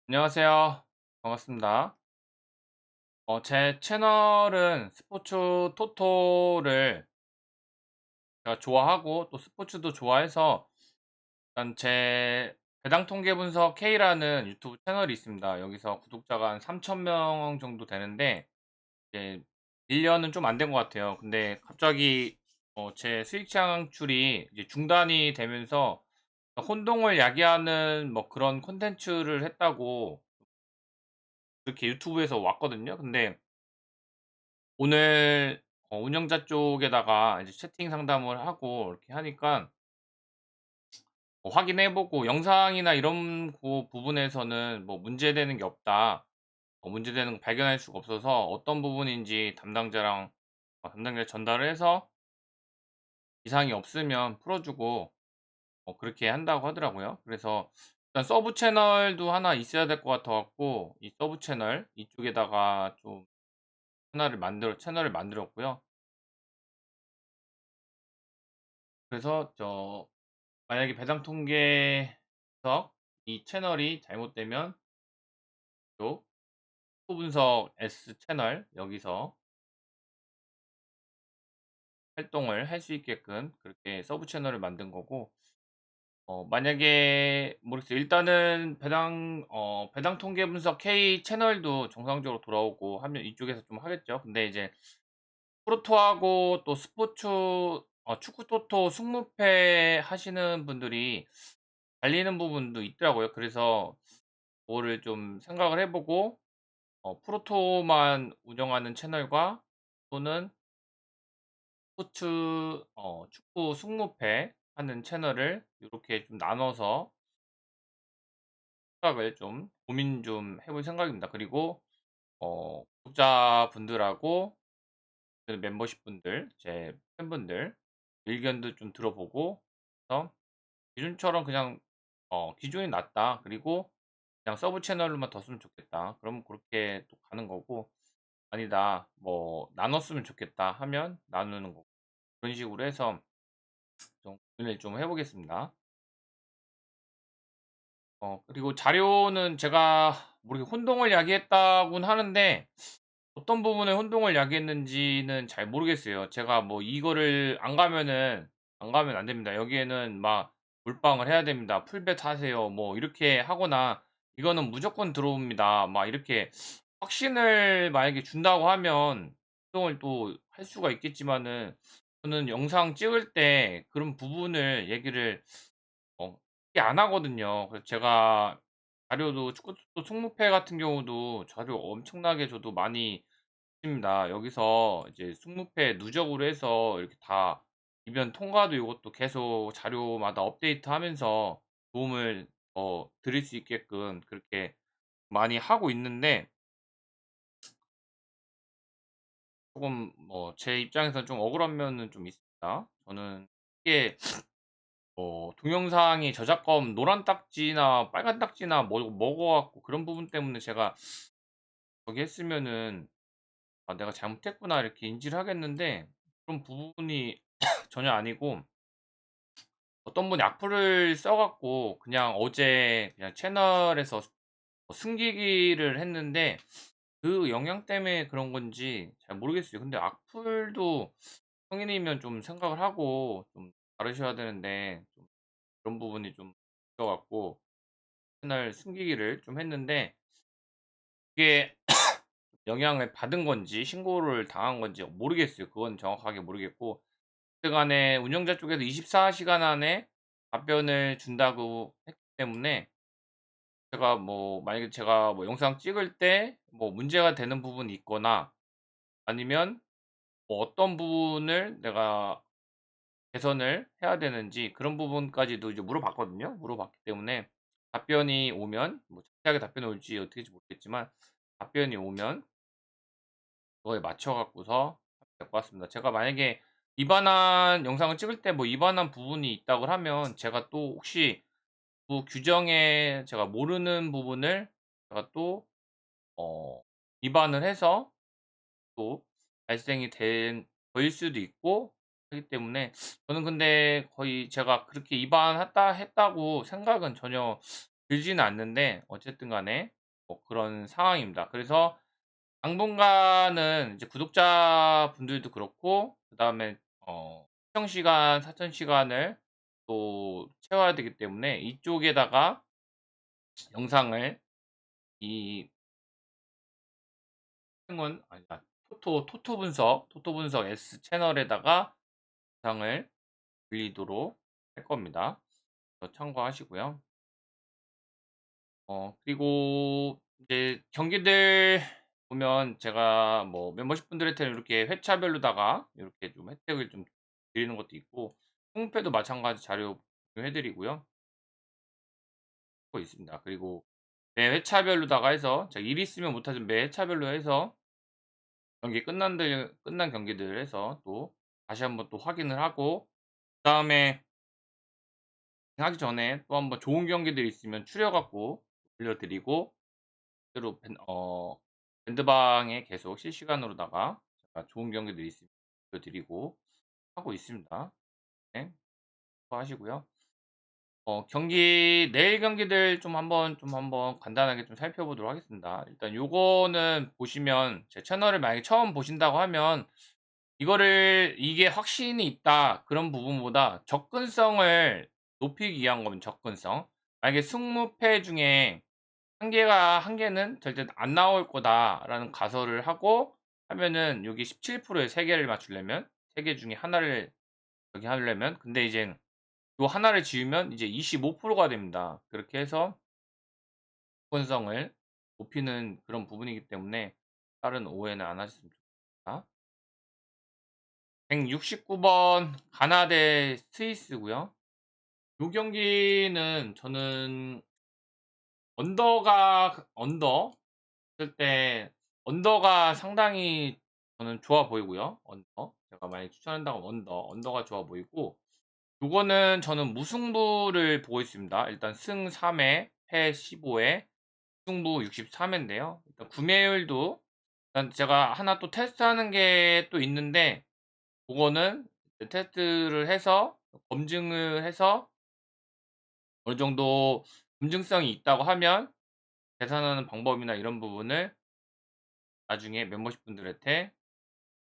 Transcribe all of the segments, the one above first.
안녕하세요. 반갑습니다. 제 채널은 스포츠 토토를 제가 좋아하고 또 스포츠도 좋아해서 일단 제 배당 통계 분석 K라는 유튜브 채널이 있습니다. 여기서 구독자가 한 3,000명 정도 되는데 이제 1 년은 좀 안 된 것 같아요. 근데 갑자기 제 수익 창출이 이제 중단이 되면서 혼동을 야기하는 뭐 그런 콘텐츠를 했다고 그렇게 유튜브에서 왔거든요. 근데 오늘 운영자 쪽에다가 이제 채팅 상담을 하고 이렇게 하니까 확인해 보고 영상이나 이런 부분에서는 뭐 "문제되는 게 없다. 문제되는 거 발견할 수가 없어서 어떤 부분인지 담당자에 전달을 해서 이상이 없으면 풀어 주고" 그렇게 한다고 하더라고요. 그래서 일단 서브 채널도 하나 있어야 될 것 같아 갖고 이 서브 채널 이쪽에다가 좀 채널을 만들었고요. 그래서 만약에 배당 통계에서 이 채널이 잘못되면 요 호 분석 S 채널 여기서 활동을 할 수 있게끔 그렇게 서브 채널을 만든 거고 만약에 모르겠어요. 일단은 배당 통계 분석 K 채널도 정상적으로 돌아오고 하면 이쪽에서 좀 하겠죠. 근데 이제 프로토하고 또 스포츠 축구 토토 승무패 하시는 분들이 갈리는 부분도 있더라고요. 그래서 그거를 좀 생각을 해 보고 프로토만 운영하는 채널과 또는 스포츠 축구 승무패 하는 채널을 요렇게 좀 나눠서 생각을 좀 고민 좀 해볼 생각입니다. 그리고 구독자분들하고 그 멤버십 분들 제 팬분들 의견도 좀 들어보고 그래서 기존처럼 그냥 '기존이 낫다. 그리고 그냥 서브 채널로만 뒀으면 좋겠다.' 그러면 고렇게 또 가는 거고 '아니다. 뭐 나눴으면 좋겠다.' 하면 나누는 거고 그런 식으로 해서 좀 고민을 좀 해 보겠습니다. 그리고 자료는 제가 모르게 혼동을 야기했다고는 하는데 어떤 부분에 혼동을 야기했는지는 잘 모르겠어요. 제가 뭐 "이거를 안 가면 안 됩니다. 여기에는 막 몰빵을 해야 됩니다. 풀벳 하세요." 뭐 이렇게 하거나 "이거는 무조건 들어옵니다." 막 이렇게 확신을 만약에 준다고 하면 혼동을 또 할 수가 있겠지만은 저는 영상 찍을 때 그런 부분을 얘기를 크게 안 하거든요. 그래서 제가 자료도 축구 또 승무패 같은 경우도 자료 엄청나게 저도 많이 씁니다. 여기서 이제 승무패 누적으로 해서 이렇게 다 이변 통과도 요것도 계속 자료마다 업데이트하면서 도움을 드릴 수 있게끔 그렇게 많이 하고 있는데 쪼금 뭐 제 입장에서는 좀 억울한 면은 좀 있습니다. 저는 이게 동영상이 저작권 노란 딱지나 빨간 딱지나 먹어 갖고 그런 부분 때문에 제가 저기 했으면은 '아 내가 잘못했구나.' 이렇게 인지를 하겠는데 그런 부분이 전혀 아니고 어떤 분이 악플을 써 갖고 그냥 어제 그냥 채널에서 숨기기를 했는데 그 영향 때문에 그런 건지 잘 모르겠어요. 근데 악플도 성인이면 좀 생각을 하고 좀 다루셔야 되는데 좀 그런 부분이 좀 있어 갖고 채널 숨기기를 좀 했는데 그게 영향을 받은 건지 신고를 당한 건지 모르겠어요. 그건 정확하게 모르겠고 하여튼간에 운영자 쪽에서 24 시간 안에 답변을 준다고 했기 때문에 만약에 제가 뭐 영상 찍을 때 뭐 문제가 되는 부분이 있거나 아니면 뭐 어떤 부분을 내가 개선을 해야 되는지 그런 부분까지도 이제 물어봤거든요. 물어봤기 때문에 답변이 오면 뭐 자세하게 답변이 올지 어떻게 될지 모르겠지만 답변이 오면 그거에 맞춰 갖고서 하면 될 것 같습니다. 제가 만약에 위반한 영상을 찍을 때 뭐 위반한 부분이 있다고 하면 제가 또 혹시 그 규정에 제가 모르는 부분을 제가 또 위반을 해서 또 발생이 된 거일 수도 있고 하기 때문에 저는 근데 거의 제가 그렇게 위반했다고 생각은 전혀 들지는 않는데 어쨌든 간에 뭐 그런 상황입니다. 그래서 당분간은 이제 구독자분들도 그렇고 그다음에 시청 시간, 사천 시간을 또 채워야 되기 때문에 이쪽에다가 영상을 이 흥은 아니다. 토토 분석 S 채널에다가 영상을 올리도록 할 겁니다. 참고하시고요. 그리고 이제 경기들 보면 제가 뭐 멤버십 분들한테는 이렇게 회차별로다가 이렇게 좀 혜택을 좀 드리는 것도 있고 홈페도 마찬가지 자료 공유해 드리고요. 하고 있습니다. 그리고 매 회차별로다가 해서 제가 일 있으면 못하지만 매 회차별로 해서 끝난 경기들 해서 또 다시 한번 또 확인을 하고 그다음에 하기 전에 또 한번 좋은 경기들 있으면 추려 갖고 올려 드리고 실제로 밴드방에 계속 실시간으로다가 제가 좋은 경기들 있으면 올려 드리고 하고 있습니다. 네. 하시고요. 내일 경기들 좀 한번 간단하게 좀 살펴보도록 하겠습니다. 일단 요거는 보시면 제 채널을 만약에 처음 보신다고 하면 이게 확신이 있다 그런 부분보다 접근성을 높이기 위한 거면 접근성. 만약에 20패 중에 한 개는 절대 안 나올 거다라는 가설을 하고 하면은 여기 17%에 3 개를 맞추려면 3개 중에 하나를 저기 하려면 근데 이제 요 하나를 지우면 이제 25%가 됩니다. 그렇게 해서 접근성을 높이는 그런 부분이기 때문에 다른 오해는 안 하셨으면 좋겠습니다. 169번 가나 대 스위스고요. 요 경기는 저는 언더 쓸 때 언더가 상당히 저는 좋아 보이고요. 제가 많이 추천한다고 언더가 좋아 보이고 요거는 저는 무승부를 보고 있습니다. 일단 승 3회, 패 15회, 무승부 63회인데요. 일단 구매율도 일단 제가 하나 또 테스트하는 게 또 있는데 그거는 테스트를 해서 검증을 해서 어느 정도 검증성이 있다고 하면 계산하는 방법이나 이런 부분을 나중에 멤버십 분들한테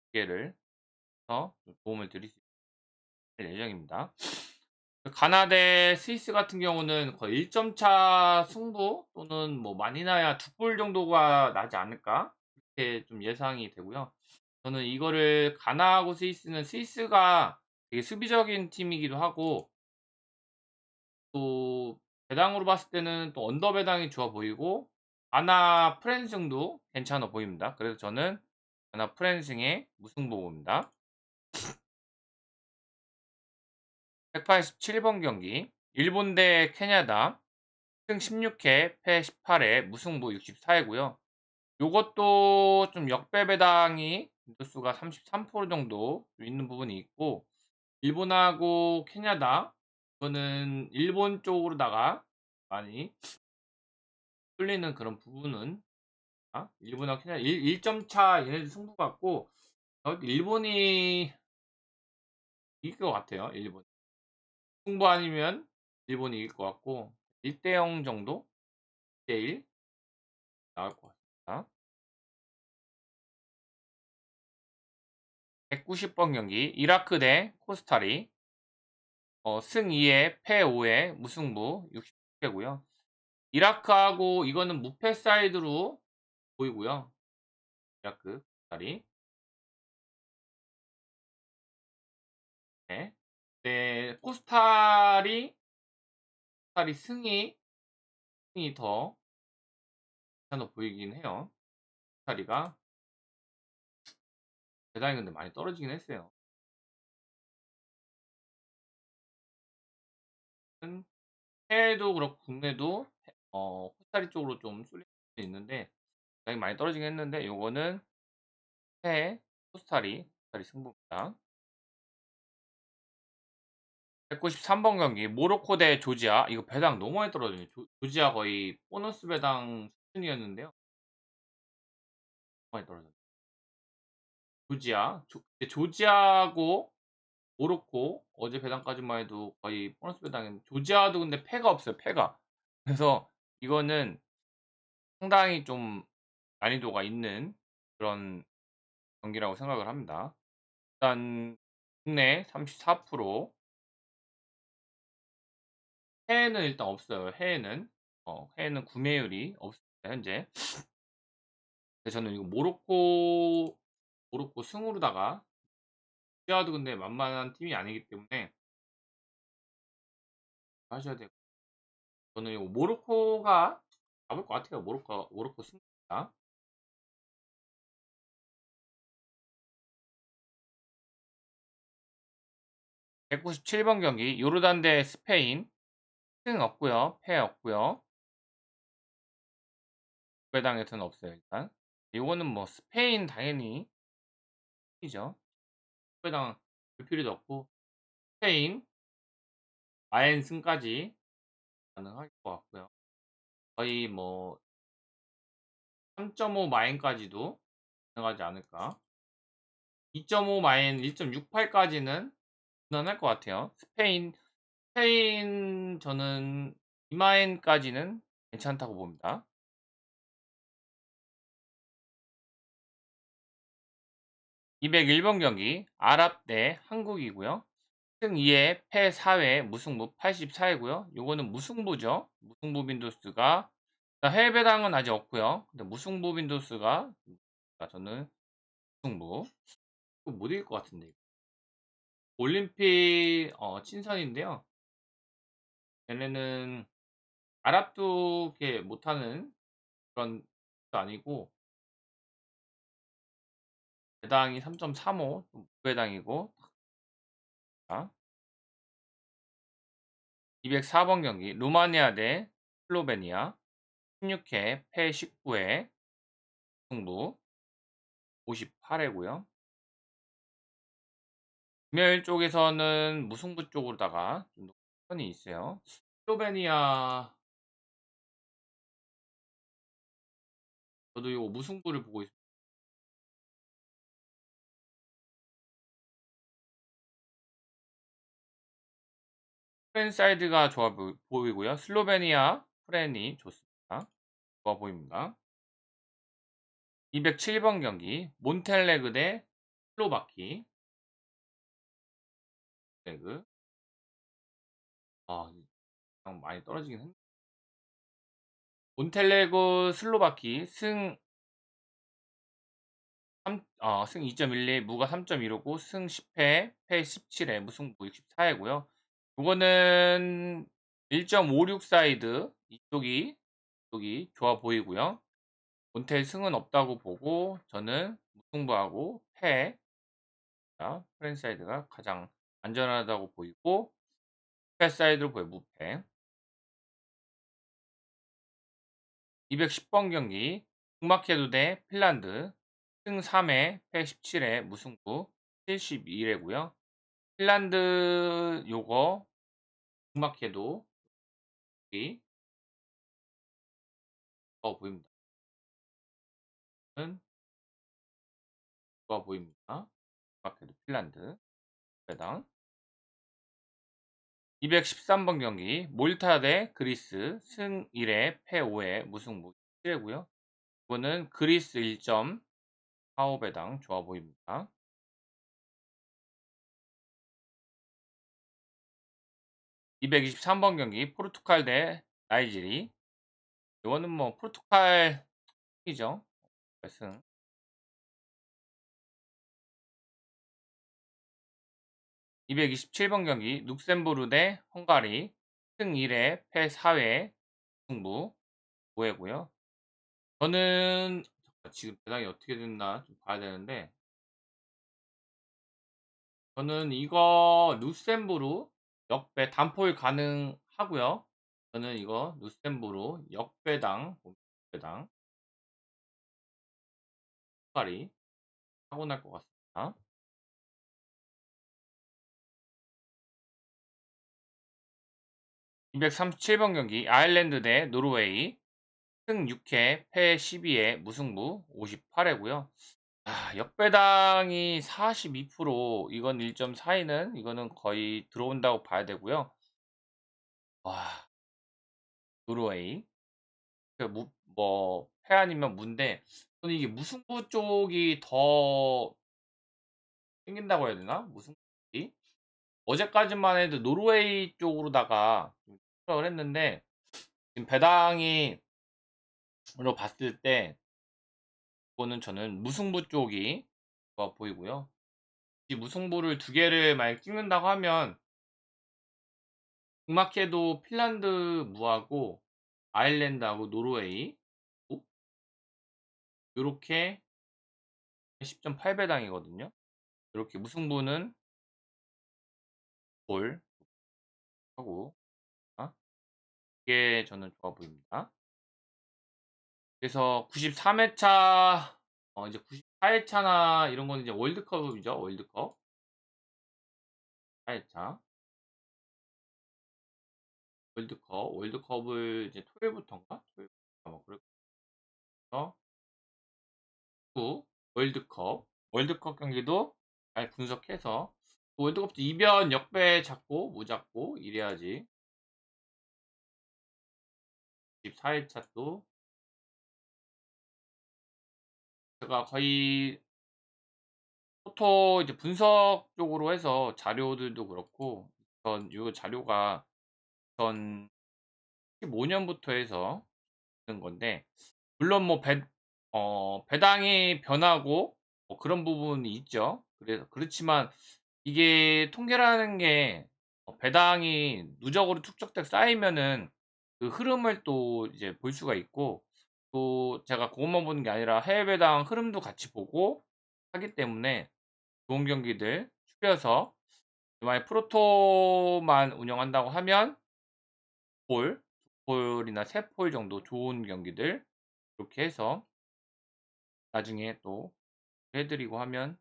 소개를 해서 도움을 드릴 수 있을 예정입니다. 가나 대 스위스 같은 경우는 거의 1점 차 승부 또는 뭐 많이 나야 2골 정도가 나지 않을까 그렇게 좀 예상이 되고요. 저는 이거를 가나하고 스위스는 스위스가 되게 수비적인 팀이기도 하고 또 배당으로 봤을 때는 또 언더 배당이 좋아 보이고 가나 프랜승도 괜찮아 보입니다. 그래서 저는 가나 프랜승의 무승부입니다. 187번 경기 일본 대 캐나다 승 16회 패 18회 무승부 64회고요. 요것도 좀 역배 배당이 빈도수가 33% 정도 있는 부분이 있고 일본하고 캐나다 이거는 일본 쪽으로다가 많이 쏠리는 그런 부분은 일본하고 캐나다 1점 차 얘네들 승부 같고 일본이 이길 것 같아요. 일본 승부 아니면 일본이 이길 것 같고 1대 0 정도 1대 1 나올 것 같습니다. 190번 경기 이라크 대 코스타리 승 2회 패 5회 무승부 66회고요. 이라크하고 이거는 무패 사이드로 보이고요. 이라크 코스타리 네. 네, 코스타리 승이 더 괜찮아 보이긴 해요. 코스타리가 대단히 근데 많이 떨어지긴 했어요. 해외도 그렇고 국내도 코스타리 쪽으로 좀 쏠릴 수 있는데 굉장히 많이 떨어지긴 했는데 요거는 해외 코스타리 승부입니다. 193번 경기 모로코 대 조지아 이거 배당 너무 많이 떨어지네. 조지아 거의 보너스 배당 수준이었는데요. 많이 떨어졌네. 조지아하고 모로코 어제 배당까지만 해도 거의 보너스 배당인데 조지아도 근데 패가 없어요. 패가. 그래서 이거는 상당히 좀 난이도가 있는 그런 경기라고 생각을 합니다. 일단 국내 34%, 해외는 일단 없어요. 해외는 구매율이 없습니다 현재. 그래서 저는 이거 모로코 승으로다가, 러시아도 근데 만만한 팀이 아니기 때문에 하셔야 되고, 저는 이거 모로코가 잡을 것 같아요. 모로코 승입니다. 197번 경기 요르단 대 스페인. 승 없고요. 패 없고요. 배당에서는 없어요 일단. 이거는 뭐 스페인 당연히 이죠. 배당 볼 필요도 없고, 스페인 마엔 승까지 가능할 것 같고요. 거의 뭐 3.5 마인까지도 가능하지 않을까. 2.5 마인 1.68까지는 무난할 것 같아요. 스페인 저는 2마인까지는 괜찮다고 봅니다. 201번 경기 아랍 대 한국이고요. 승 2회 패 4회 무승부 84회고요. 요거는 무승부죠. 무승부 빈도수가, 해외 배당은 아직 없고요. 근데 무승부 빈도수가, 저는 무승부. 이거 못 이길 것 같은데. 올림픽 친선인데요. 얘네는 아랍도 이렇게 못하는 그런 것도 아니고, 배당이 3.35, 무배당이고. 자, 204번 경기 루마니아 대 슬로베니아. 16회 패 19회 승부 58회고요. 금요일 쪽에서는 무승부 쪽으로다가 좀 높은 편이 있어요. 슬로베니아, 저도 이거 무승부를 보고 있습니다. 프렌 사이드가 좋아 보이고요. 슬로베니아 프렌이 좋습니다. 좋아 보입니다. 207번 경기 몬텔레그 대 슬로바키. 레그. 아, 그냥 많이 떨어지긴 했는데. 몬텔레그 슬로바키 승 2.12, 무가 3.15고 승 10회, 패 17회, 무승부 64회고요. 요거는 1.56 사이드 이쪽이 좋아 보이고요. 몬텔 승은 없다고 보고 저는 무승부하고 패, 프렌 사이드가 가장 안전하다고 보이고, 패 사이드로 보여 무패. 210번 경기 북마케도 대 핀란드. 승 3회, 패 17회, 무승부 72회고요. 핀란드 요거 북마케도 여기 보입니다. 는 보입니다. 북마케도 핀란드 배당. 213번 경기 몰타 대 그리스. 승 1회, 패 5회, 무승부 7회고요. 이거는 그리스 1.45 배당 좋아 보입니다. 223번 경기 포르투갈 대 나이지리. 이거는 뭐 포르투갈이죠. 승. 227번 경기 룩셈부르 대 헝가리. 승 1회, 패 4회, 승부 5회고요. 저는 지금 배당이 어떻게 됐나 좀 봐야 되는데, 저는 이거 룩셈부르 역배 단포일 가능하고요. 저는 이거 룩셈부르 역배당 헝가리 하고 날 것 같습니다. 237번 경기 아일랜드 대 노르웨이. 승 6회, 패 12회, 무승부 58회고요. 역배당이 42%, 이건 1.42는 이거는 거의 들어온다고 봐야 되고요. 와, 노르웨이. 그 패 아니면 무인데 저는 이게 무승부 쪽이 더 땡긴다고 해야 되나? 무승부 쪽이? 어제까지만 해도 노르웨이 쪽으로다가 좀 생각을 했는데 지금 배당이 으로 봤을 때 그거는 저는 무승부 쪽이 좋아 보이고요. 이 무승부를 두 개를 만약 찍는다고 하면 북마케도 핀란드 무하고 아일랜드하고 노르웨이 요렇게 10.8 배당이거든요. 요렇게 무승부는 볼 하고 이게 저는 좋아 보입니다. 그래서 93 회차 이제 94 회차나 이런 거는 이제 월드컵이죠. 월드컵 4 회차. 월드컵을 이제 토요일부터인가? 토요일부터 뭐 그래서 후 월드컵 경기도 잘 분석해서 월드컵 때 이변 역배 잡고 무잡고 이래야지 24 회차 또 제가 거의 포토 이제 분석 쪽으로 해서 자료들도 그렇고 전 요 자료가 전 15 년부터 해서 쓰는 건데 물론 뭐 배당이 변하고 뭐 그런 부분이 있죠. 그래서 그렇지만 이게 통계라는 게 배당이 누적으로 축적돼 쌓이면은 그 흐름을 또 이제 볼 수가 있고 또 제가 그것만 보는 게 아니라 해외 배당 흐름도 같이 보고 하기 때문에 좋은 경기들 추려서 만약 프로토만 운영한다고 하면 볼, 폴이나 세 폴 정도 좋은 경기들 이렇게 해서 나중에 또 해 드리고 하면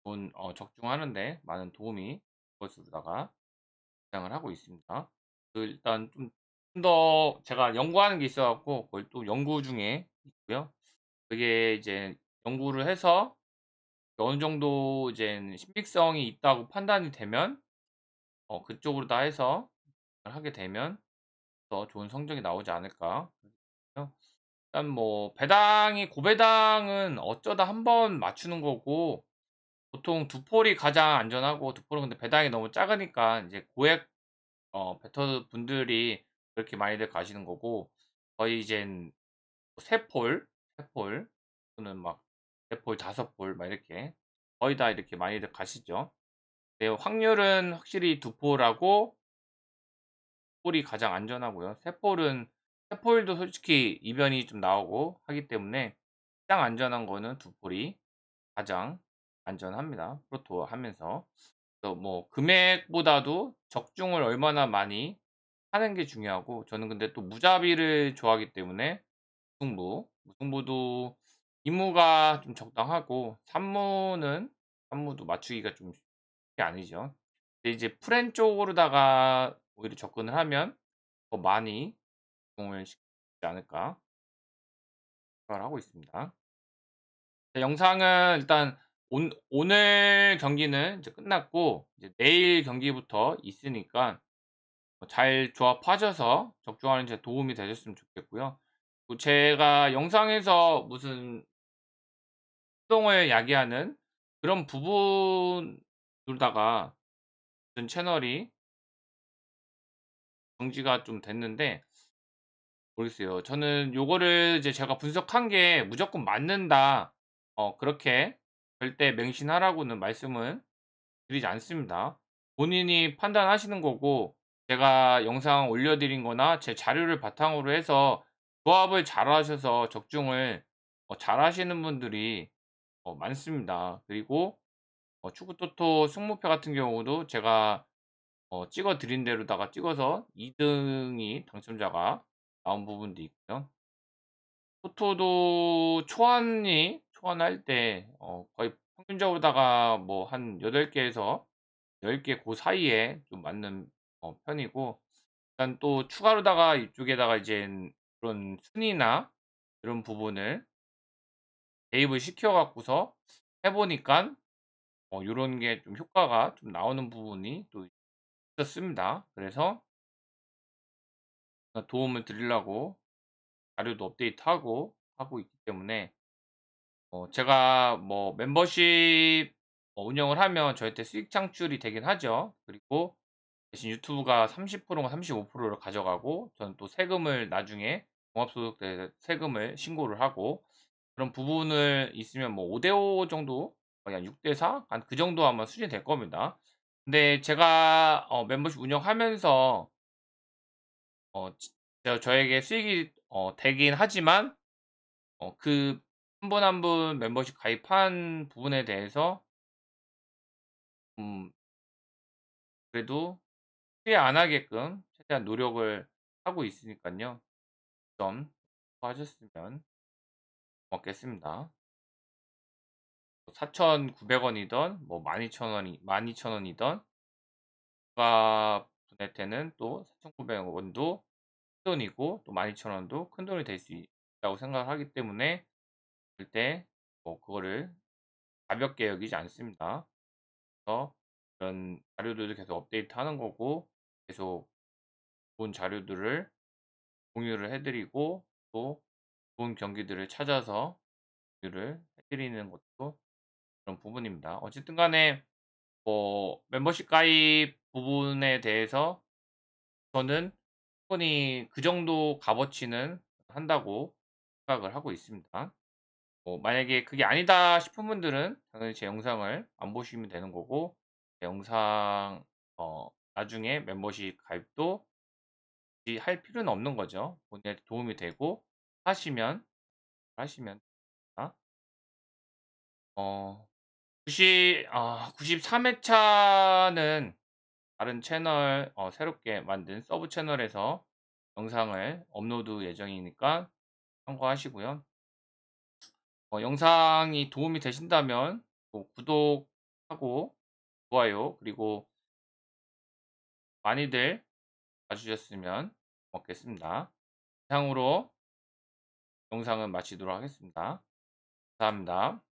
좋은 적중하는데 많은 도움이 그것으로다가 주장을 하고 있습니다. 일단 좀 더 제가 연구하는 게 있어 갖고 그걸 또 연구 중에 있고요. 그게 이제 연구를 해서 어느 정도 이제 신빙성이 있다고 판단이 되면 그쪽으로 다 해서 하게 되면 더 좋은 성적이 나오지 않을까. 일단 뭐 배당이 고배당은 어쩌다 한번 맞추는 거고 보통 두 폴이 가장 안전하고 두 폴은 근데 배당이 너무 작으니까 이제 고액 베터 분들이 그렇게 많이들 가시는 거고 거의 이젠 세 폴, 세 폴 또는 막 네 폴, 다섯 폴 막 이렇게 거의 다 이렇게 많이들 가시죠. 네, 확률은 확실히 두 폴하고 폴이 가장 안전하고요. 세 폴도 솔직히 이변이 좀 나오고 하기 때문에 가장 안전한 거는 두 폴이 가장 안전합니다. 프로토 하면서. 그래서 뭐 금액보다도 적중을 얼마나 많이 하는 게 중요하고 저는 근데 또 무자비를 좋아하기 때문에 무승부도 이무가 좀 적당하고 산무도 맞추기가 좀 쉽게 아니죠. 근데 이제 프렌 쪽으로다가 오히려 접근을 하면 더 많이 적중을 시키지 않을까 생각을 하고 있습니다. 네, 영상은 일단 오늘 경기는 이제 끝났고 이제 내일 경기부터 있으니까 잘 조합하셔서 적중하는 데 도움이 되셨으면 좋겠고요. 제가 영상에서 무슨 수동을 야기하는 그런 부분으로다가 무슨 채널이 정지가 좀 됐는데 모르겠어요. 저는 요거를 이제 제가 분석한 게 무조건 맞는다. 그렇게 절대 맹신하라고는 말씀은 드리지 않습니다. 본인이 판단하시는 거고 제가 영상 올려 드린 거나 제 자료를 바탕으로 해서 조합을 잘하셔서 적중을 잘하시는 분들이 많습니다. 그리고 축구 토토 승무표 같은 경우도 제가 찍어 드린 대로다가 찍어서 2 등이 당첨자가 나온 부분도 있고요. 토토도 초안할 때 거의 평균적으로다가 뭐 한 8 개에서 10개 고 사이에 좀 맞는 편이고 일단 또 추가로다가 이쪽에다가 이젠 그런 순위나 이런 부분을 대입을 시켜 갖고서 해 보니깐 요런 게 좀 효과가 좀 나오는 부분이 또 있었습니다. 그래서 도움을 드리려고 자료도 업데이트하고 하고 있기 때문에 제가 뭐 멤버십 운영을 하면 저한테 수익 창출이 되긴 하죠. 그리고 대신 유튜브가 30%가 35%를 가져가고 저는 또 세금을 나중에 종합소득세 세금을 신고를 하고 그런 부분을 있으면 뭐 5대 5 정도 그냥 6대 4 한 그 정도 아마 수준이 될 겁니다. 근데 제가 멤버십 운영하면서 지 저에게 수익이 되긴 하지만 그 한 분 한 분 멤버십 가입한 부분에 대해서 음 그래도 피해 안 하게끔 최대한 노력을 하고 있으니깐요. 좀 하셨으면 고맙겠습니다. 뭐 4,900 원이든 뭐 12,000 원이든 부가분할 때는 또 4,900 원도 큰돈이고 또 12,000 원도 큰돈이 될 수 있다고 생각을 하기 때문에 절대 뭐 그거를 가볍게 여기지 않습니다. 그래서 그런 자료들도 계속 업데이트하는 거고 계속 좋은 자료들을 공유를 해 드리고 또 좋은 경기들을 찾아서 공유를 해 드리는 것도 그런 부분입니다. 어쨌든 간에 뭐 멤버십 가입 부분에 대해서 저는 충분히 그 정도 값어치는 한다고 생각을 하고 있습니다. 만약에 그게 아니다 싶은 분들은 당연히 제 영상을 안 보시면 되는 거고 제 영상 나중에 멤버십 가입도 굳이 할 필요는 없는 거죠. 본인한테 도움이 되고 하시면 됩니다. 어 93 회차는 다른 채널 새롭게 만든 서브 채널에서 영상을 업로드 예정이니까 참고하시고요. 영상이 도움이 되신다면 뭐 구독하고 좋아요 그리고 많이들 봐 주셨으면 고맙겠습니다. 이상으로 영상은 마치도록 하겠습니다. 감사합니다.